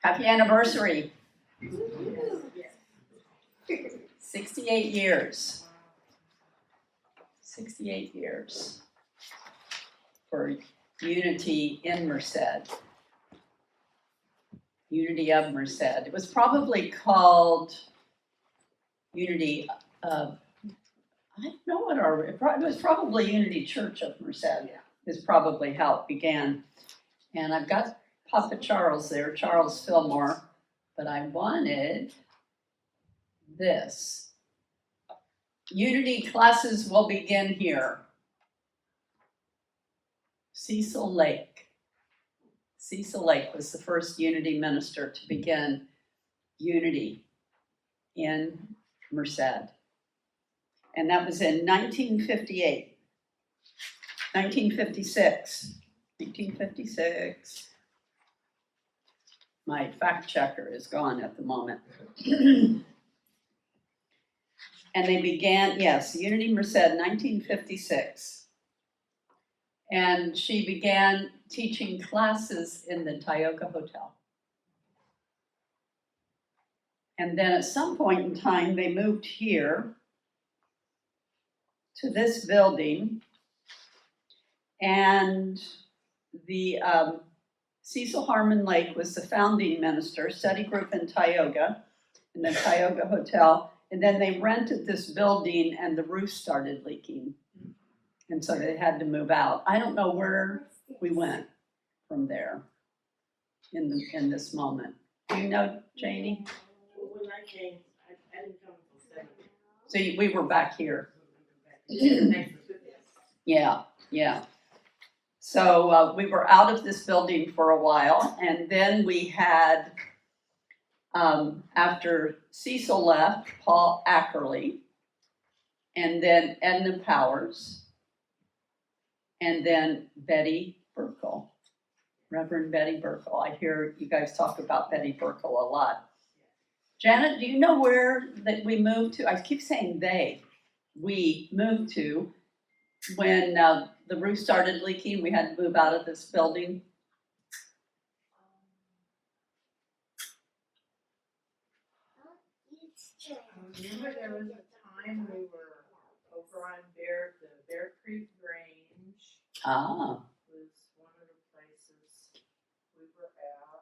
Happy anniversary. 68 years. 68 years for Unity in Merced. Unity of Merced. It was probably called Unity of, I don't know what it was probably Unity Church of Merced is probably how it began. And I've got Papa Charles there, Charles Fillmore, but I wanted this. Unity classes will begin here. Cecil Lake. Cecil Lake was the first Unity minister to begin Unity in Merced. And that was in 1958, 1956. 1956. My fact checker is gone at the moment. And they began, yes, Unity Merced, 1956. And she began teaching classes in the Tioga Hotel. And then at some point in time, they moved here to this building. And the Cecil Harmon Lake was the founding minister, study group in Tioga, in the Tioga Hotel. And then they rented this building and the roof started leaking. And so they had to move out. I don't know where we went from there in this moment. Do you know, Janie? When I came, I didn't come until 7. So we were back here. Yeah. So we were out of this building for a while, and then we had, after Cecil left, Paul Ackerley, and then Edna Powers, and then Betty Burkle, Reverend Betty Burkle. I hear you guys talk about Betty Burkle a lot. Janet, do you know where that we moved to? I keep saying we moved to when the roof started leaking. We had to move out of this building. Remember there was a time we were over on the Bear Creek Grange. Ah. Was one of the places we were at.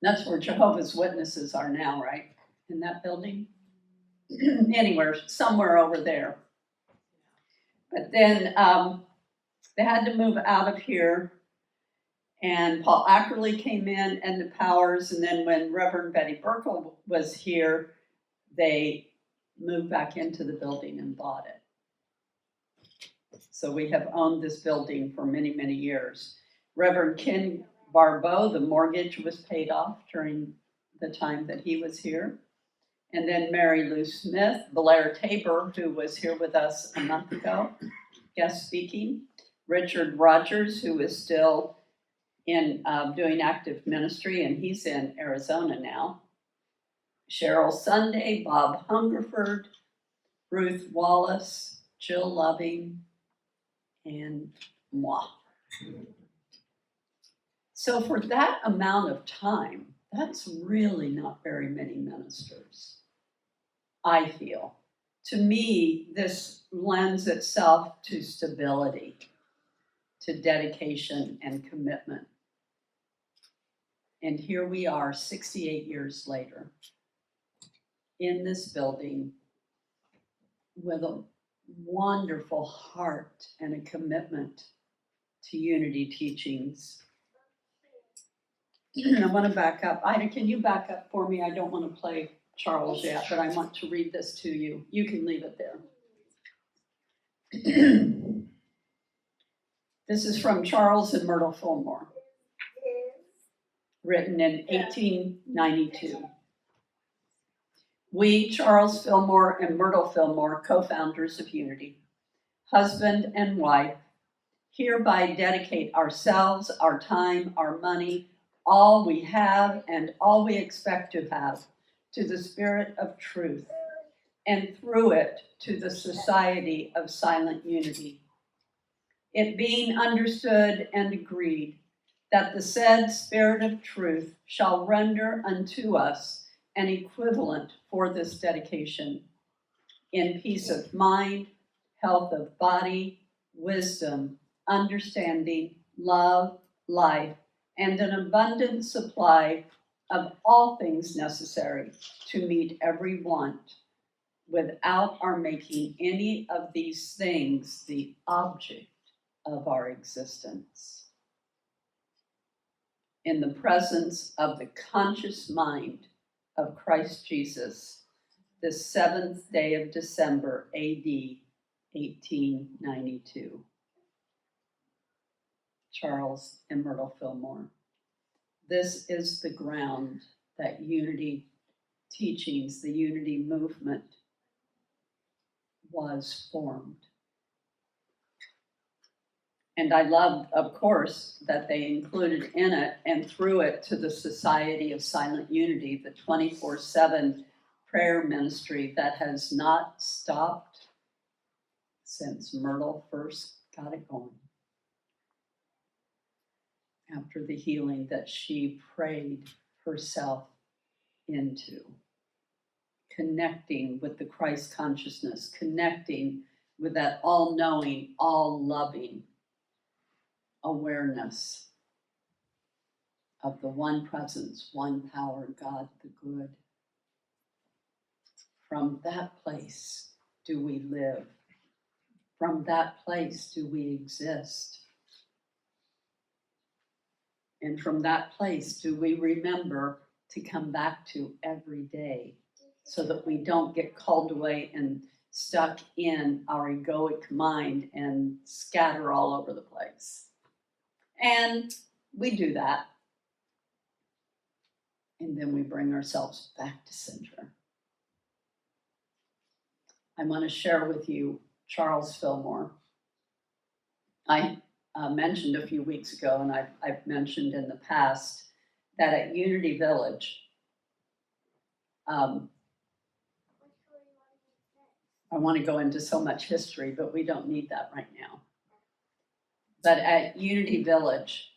That's where Jehovah's Witnesses are now, right? In that building? Anywhere, somewhere over there. But then they had to move out of here, and Paul Ackerley came in and the Powers, and then when Reverend Betty Burkle was here, they moved back into the building and bought it. So we have owned this building for many, many years. Reverend Ken Barbeau, the mortgage was paid off during the time that he was here. And then Mary Lou Smith, Blair Tabor, who was here with us a month ago, guest speaking. Richard Rogers, who is still in doing active ministry, and he's in Arizona now. Cheryl Sunday, Bob Hungerford, Ruth Wallace, Jill Loving, and moi. So for that amount of time, that's really not very many ministers, I feel. To me, this lends itself to stability, to dedication and commitment. And here we are 68 years later in this building with a wonderful heart and a commitment to Unity teachings. I want to back up. Ida, can you back up for me? I don't want to play Charles yet, but I want to read this to you. You can leave it there. This is from Charles and Myrtle Fillmore, written in 1892. We, Charles Fillmore and Myrtle Fillmore, co-founders of Unity, husband and wife, hereby dedicate ourselves, our time, our money, all we have and all we expect to have to the Spirit of truth, and through it to the society of silent unity. It being understood and agreed that the said Spirit of truth shall render unto us an equivalent for this dedication in peace of mind, health of body, wisdom, understanding, love, life, and an abundant supply of all things necessary to meet every want, without our making any of these things the object of our existence. In the presence of the conscious mind of Christ Jesus, the 7th day of December, AD 1892. Charles and Myrtle Fillmore. This is the ground that unity teachings, the unity movement, was formed. And I loved, of course, that they included in it and through it to the Society of Silent Unity, the 24/7 prayer ministry that has not stopped since Myrtle first got it going. After the healing that she prayed herself into, connecting with the Christ consciousness, connecting with that all-knowing, all-loving awareness of the one presence, one power, God the good. From that place do we live. From that place do we exist. And from that place do we remember to come back to every day, so that we don't get called away and stuck in our egoic mind and scatter all over the place. And we do that. And then we bring ourselves back to center. I want to share with you Charles Fillmore. I mentioned a few weeks ago, and I've mentioned in the past, that at Unity Village, I want to go into so much history, but we don't need that right now. But at Unity Village,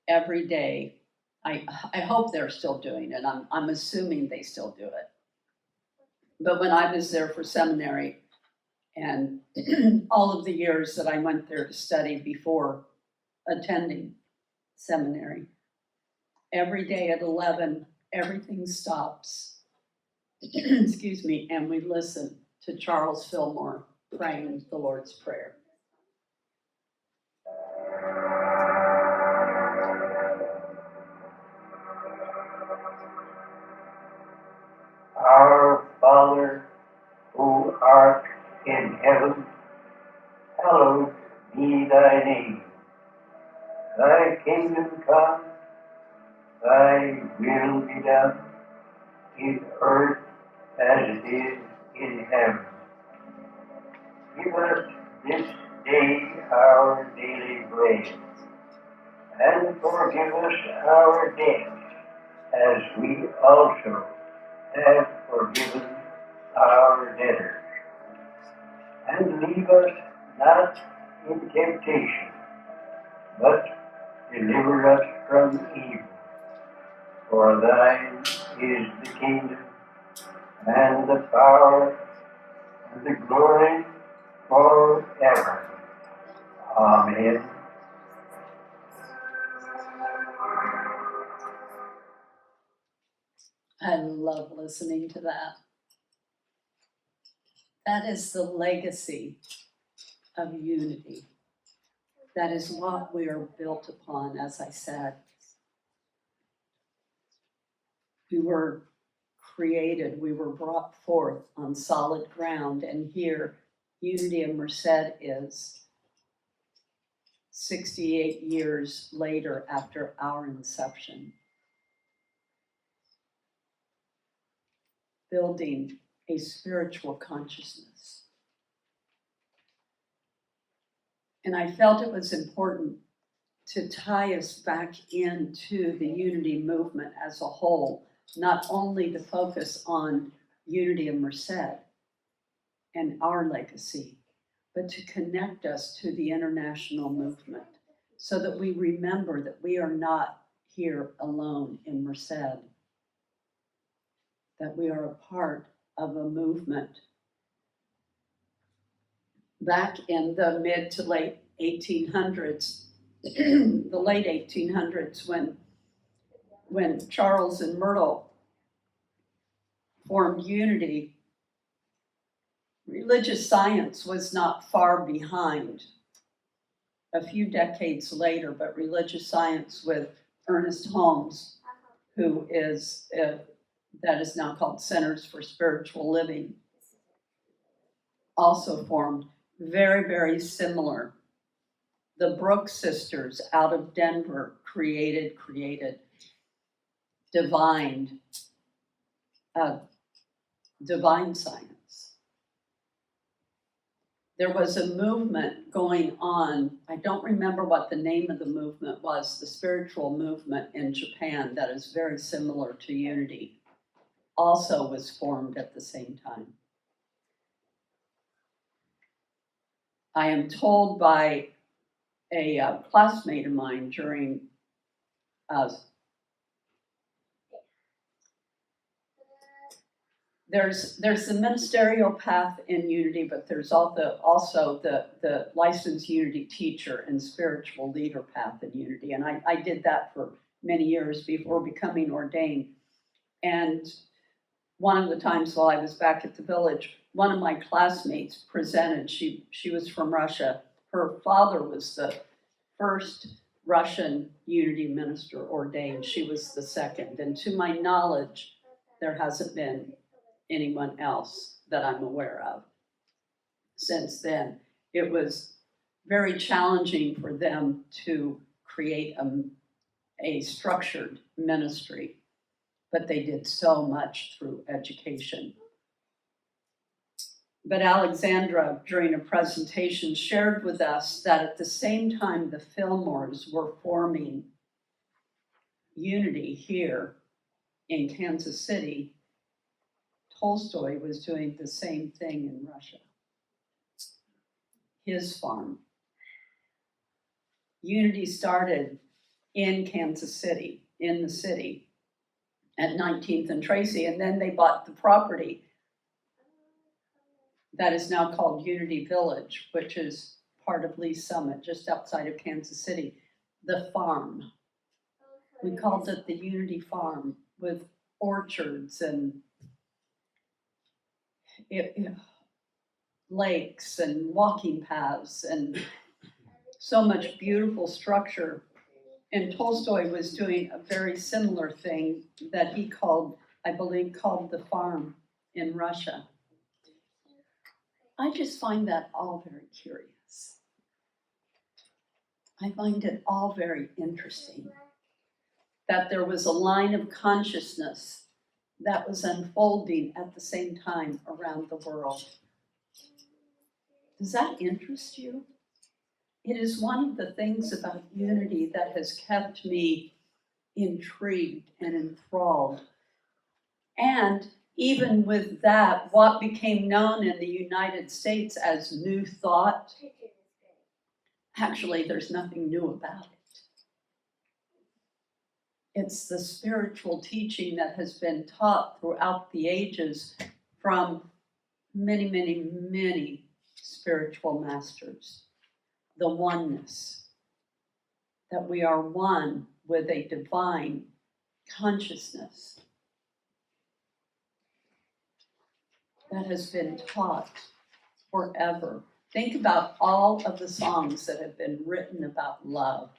every day, I hope they're still doing it. I'm assuming they still do it. But when I was there for seminary, and all of the years that I went there to study before attending seminary, every day at 11, everything stops, excuse me, and we listen to Charles Fillmore praying the Lord's Prayer. Our Father, who art in heaven, hallowed be thy name. Thy kingdom come, thy will be done, in earth as it is in heaven. Give us this day our daily bread, and forgive us our debts, as we also have forgiven our debtors. And lead us not in temptation, but deliver us from evil. For thine is the kingdom, and the power, and the glory forever. Amen. I love listening to that. That is the legacy of unity. That is what we are built upon, as I said. We were created, we were brought forth on solid ground, and here, Unity of Merced is 68 years later after our inception. Building a spiritual consciousness. And I felt it was important to tie us back into the unity movement as a whole, not only to focus on Unity of Merced and our legacy, but to connect us to the international movement, so that we remember that we are not here alone in Merced, that we are a part of a movement. Back in the mid to late 1800s, the late 1800s, when Charles and Myrtle formed Unity, religious science was not far behind. A few decades later, but religious science with Ernest Holmes, who is, that is now called Centers for Spiritual Living, also formed. Very, very similar. The Brooks sisters out of Denver created divine science. There was a movement going on, I don't remember what the name of the movement was, the spiritual movement in Japan that is very similar to Unity, also was formed at the same time. I am told by a classmate of mine during there's the ministerial path in Unity, but there's also the licensed Unity teacher and spiritual leader path in Unity. And I did that for many years before becoming ordained. And one of the times while I was back at the village, one of my classmates presented, she was from Russia. Her father was the first Russian Unity minister ordained. She was the second. And to my knowledge, there hasn't been anyone else that I'm aware of since then. It was very challenging for them to create a structured ministry, but they did so much through education. But Alexandra, during a presentation, shared with us that at the same time the Fillmores were forming Unity here in Kansas City, Tolstoy was doing the same thing in Russia. His farm. Unity started in Kansas City, in the city, at 19th and Tracy, and then they bought the property that is now called Unity Village, which is part of Lee Summit, just outside of Kansas City. The farm. We called it the Unity Farm, with orchards and lakes and walking paths and so much beautiful structure. And Tolstoy was doing a very similar thing that he called, I believe, called the farm in Russia. I just find that all very curious. I find it all very interesting that there was a line of consciousness that was unfolding at the same time around the world. Does that interest you? It is one of the things about Unity that has kept me intrigued and enthralled. And even with that, what became known in the United States as New Thought, actually there's nothing new about it. It's the spiritual teaching that has been taught throughout the ages from many, many, many spiritual masters. The oneness, that we are one with a divine consciousness that has been taught forever. Think about all of the songs that have been written about love.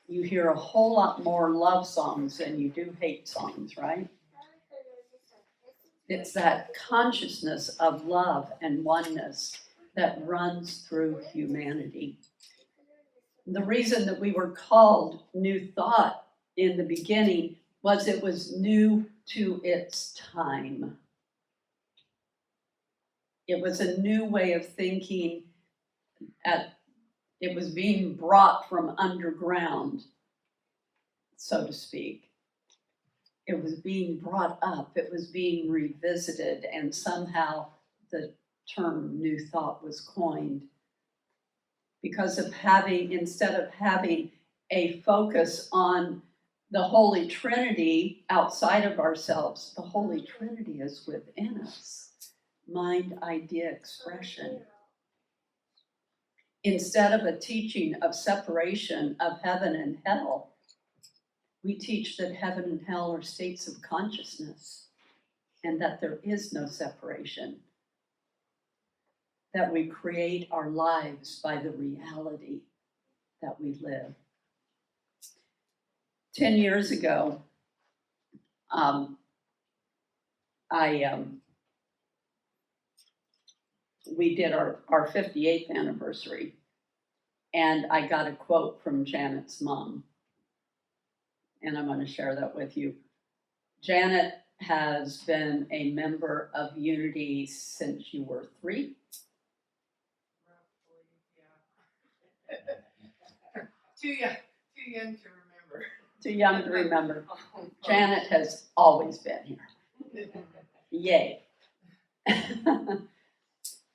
You hear a whole lot more love songs than you do hate songs, right? It's that consciousness of love and oneness that runs through humanity. The reason that we were called New Thought in the beginning was it was new to its time. It was a new way of thinking. It was being brought from underground, so to speak. It was being brought up. It was being revisited, and somehow the term New Thought was coined because of instead of having a focus on the Holy Trinity outside of ourselves, the Holy Trinity is within us. Mind, idea, expression. Instead of a teaching of separation of heaven and hell, we teach that heaven and hell are states of consciousness and that there is no separation, that we create our lives by the reality that we live. 10 years ago, we did our 58th anniversary, and I got a quote from Janet's mom, and I'm going to share that with you. Janet has been a member of Unity since you were 3. Roughly, yeah. Too young to remember. Too young to remember. Janet has always been here. Yay.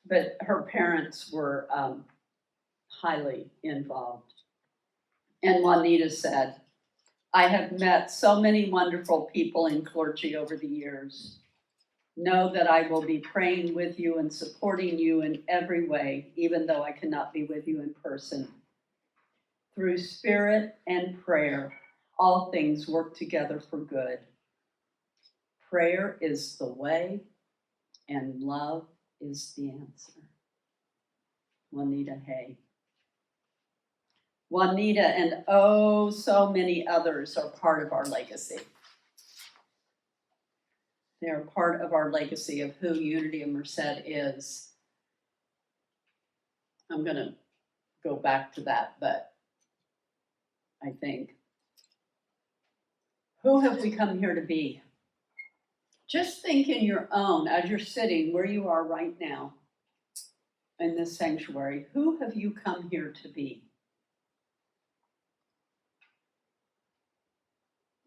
But her parents were highly involved. And Juanita said, I have met so many wonderful people in clergy over the years. Know that I will be praying with you and supporting you in every way, even though I cannot be with you in person. Through spirit and prayer, all things work together for good. Prayer is the way, and love is the answer. Juanita Hay. Juanita and oh, so many others are part of our legacy. They are part of our legacy of who Unity of Merced is. I'm going to go back to that, but I think, who have we come here to be? Just think in your own, as you're sitting where you are right now in this sanctuary, who have you come here to be?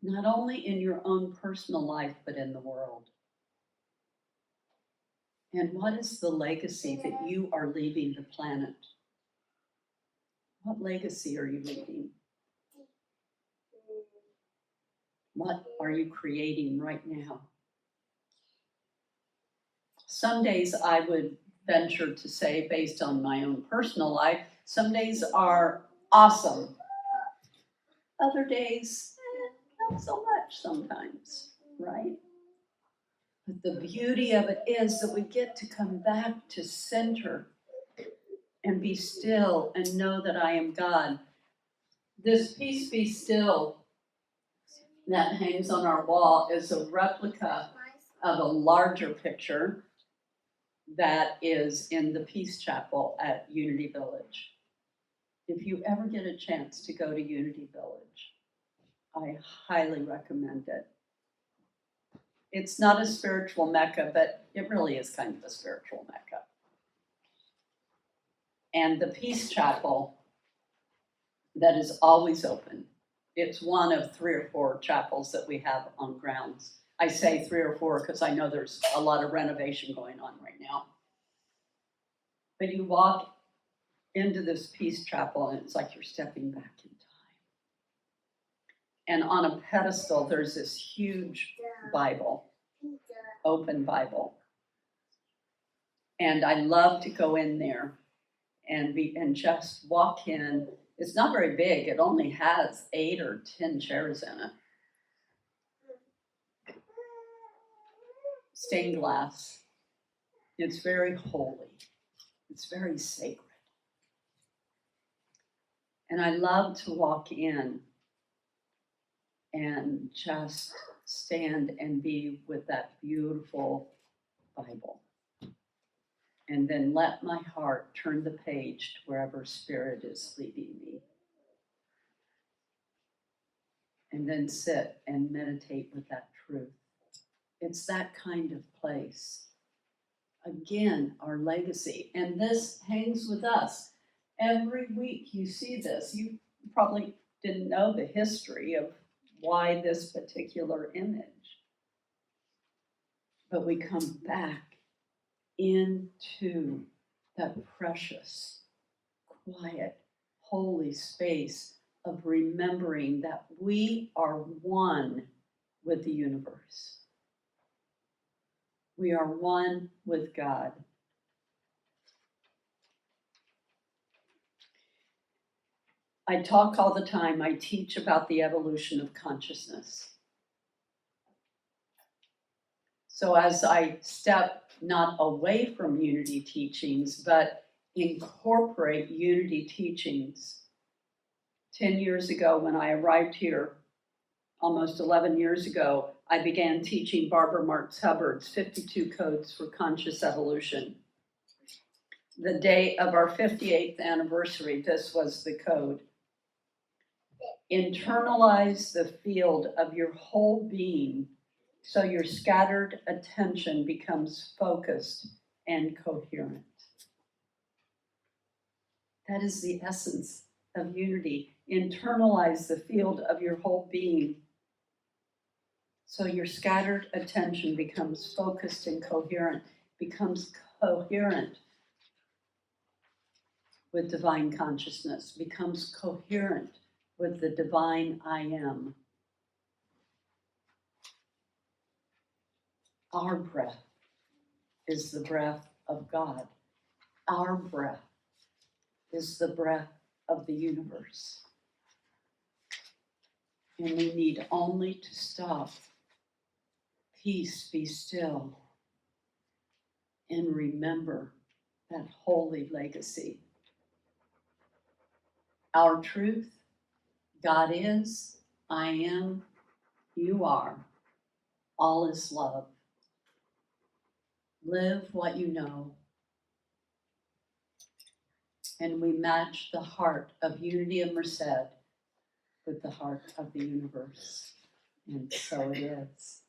Not only in your own personal life, but in the world. And what is the legacy that you are leaving the planet? What legacy are you leaving? What are you creating right now? Some days I would venture to say, based on my own personal life, some days are awesome. Other days, not so much sometimes, right? But the beauty of it is that we get to come back to center and be still and know that I am God. This Peace Be Still that hangs on our wall is a replica of a larger picture that is in the Peace Chapel at Unity Village. If you ever get a chance to go to Unity Village, I highly recommend it. It's not a spiritual Mecca, but it really is kind of a spiritual Mecca. And the Peace Chapel that is always open. It's one of 3 or 4 chapels that we have on grounds. I say 3 or 4 because I know there's a lot of renovation going on right now. But you walk into this Peace Chapel and it's like you're stepping back in time. And on a pedestal, there's this huge Bible, open Bible. And I love to go in there and just walk in. It's not very big. It only has 8 or 10 chairs in it. Stained glass. It's very holy. It's very sacred. And I love to walk in and just stand and be with that beautiful Bible. And then let my heart turn the page to wherever Spirit is leading me. And then sit and meditate with that truth. It's that kind of place. Again, our legacy. And this hangs with us. Every week you see this. You probably didn't know the history of why this particular image. But we come back into that precious quiet, holy space of remembering that we are one with the universe. We are one with God. I talk all the time, I teach about the evolution of consciousness. So as I step not away from unity teachings, but incorporate unity teachings, 10 years ago when I arrived here, almost 11 years ago, I began teaching Barbara Marx Hubbard's 52 Codes for Conscious Evolution. The day of our 58th anniversary, this was the code. Internalize the field of your whole being so your scattered attention becomes focused and coherent. That is the essence of unity. Internalize the field of your whole being so your scattered attention becomes focused and coherent, becomes coherent with divine consciousness, becomes coherent with the divine I am. Our breath is the breath of God. Our breath is the breath of the universe. And we need only to stop. Peace, be still, and remember that holy legacy. Our truth, God is, I am, you are, all is love. Live what you know. And we match the heart of unity of Merced with the heart of the universe. And so it is.